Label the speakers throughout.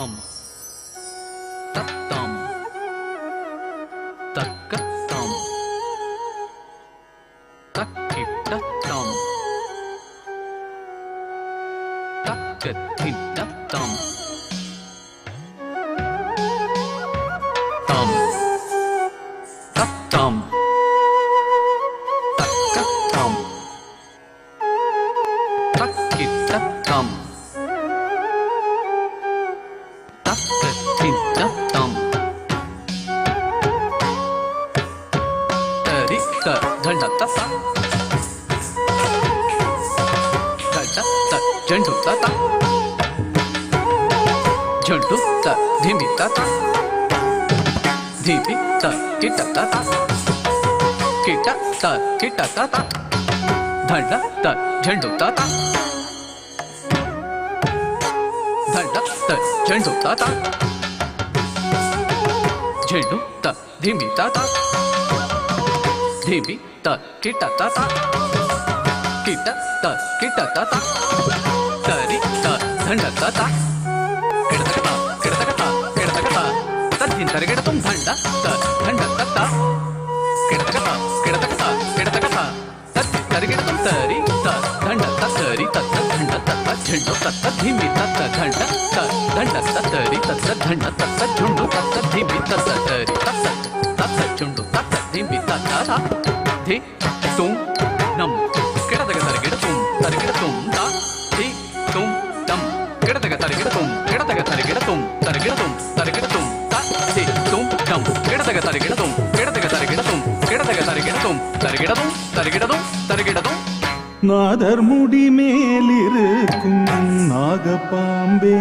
Speaker 1: tam tattam takattam takittattam takatittattam tam tattam takattam takittattam takatittattam tarikta dhandatata dhandatta jandutata jandutta dhimitata dhimita kittatata kittatta kittatata dhandatta jandutata dhandatta jandutata jandutta dhimitata dhimita kittatata kittatta kittatata tarikta dhandatata kidatata kidatata kidatata tadhintarigadatum dhandatta dhandatata kidatata kidatata kidatata tadhintarigadatum tarikta dhandatta taritatta dhandatata jandutatta dhimitatta dhandatta dhandatta taritatta dhandatta jundutatta dhimitatta taritatta tatta jundutatta dhimitatta dhi tum nam kidataka tarigadatum tarigadatum ta dhi tum tam kidataka tarigadatum tarigadatum tarigadatum ta dhi tum tam kidataka tarigadatum tarigadatum tarigadatum
Speaker 2: நாதர் முடி மேலிருக்கும் நாகப்பாம்பே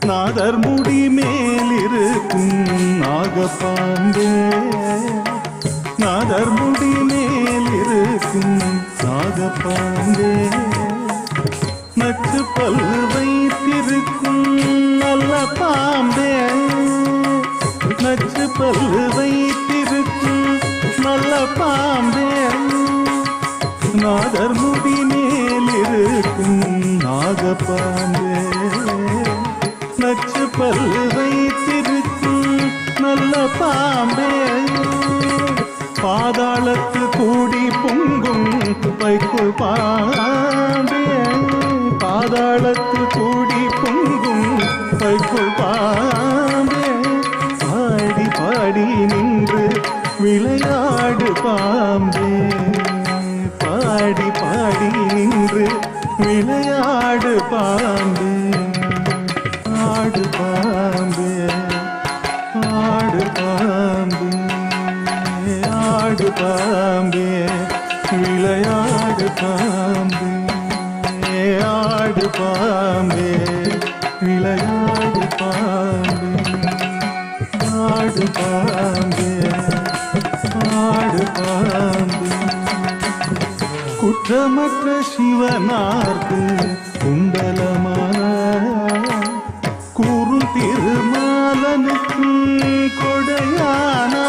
Speaker 2: நாதர் முடி மேலிருக்கும் நாகப்பாம்பே நாதர் முடி மேலிருக்கும் நாகப்பாம்பே நச்சு பல் வைத்திருக்கும் நல்ல பாம்பே நச்சு பல்லு வைத்திருக்கும் நல்ல பாம்பே நாதர் முடி மேலிருக்கும் நாகப்பாம்பே நச்சு பல்லு வைத்திருக்கும் நல்ல பாம்பே பாதாளத்து கூடி பொங்கும் வைக்குள் பாம்பே பாதாளத்து கூடி பொங்கும் வைக்குள் பாம்பே பாடி பாடி நின்று விளையாடு பாம்பே பாடி பாடி நின்று விளையாடு பாம்பே ஆடு பாம்பே ஆடு பாம்பே ஆடு பாம்பே விளையாடு பாம்பே ஆடு பாம்பே விளையாடு பாம்பே ஆடு பாம்பே ஆடு பாம்பே குற்றமற்ற சிவனார்க்கு குண்டலமான கூறும் திருமாலனுக்கு கொடையானா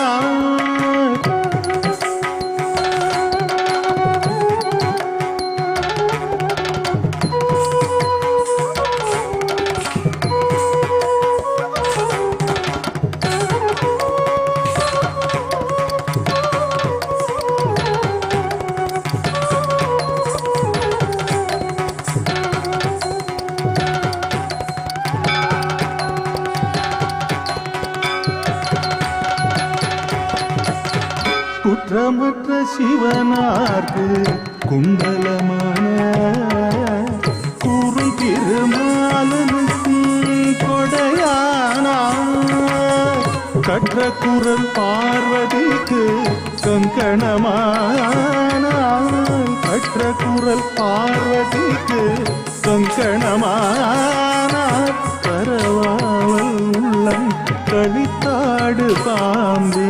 Speaker 2: குற்றமற்ற சிவனார்க்கு குண்டலமான கூறும் திருமாலனுக்கு கொடையானா கற்ற குரல் பார்வதிக்கு கங்கணமான கற்ற குரல் பார்வதிக்கு கங்கணமான பரவாவல் உள்ளம் கழித்தாடு பாம்பே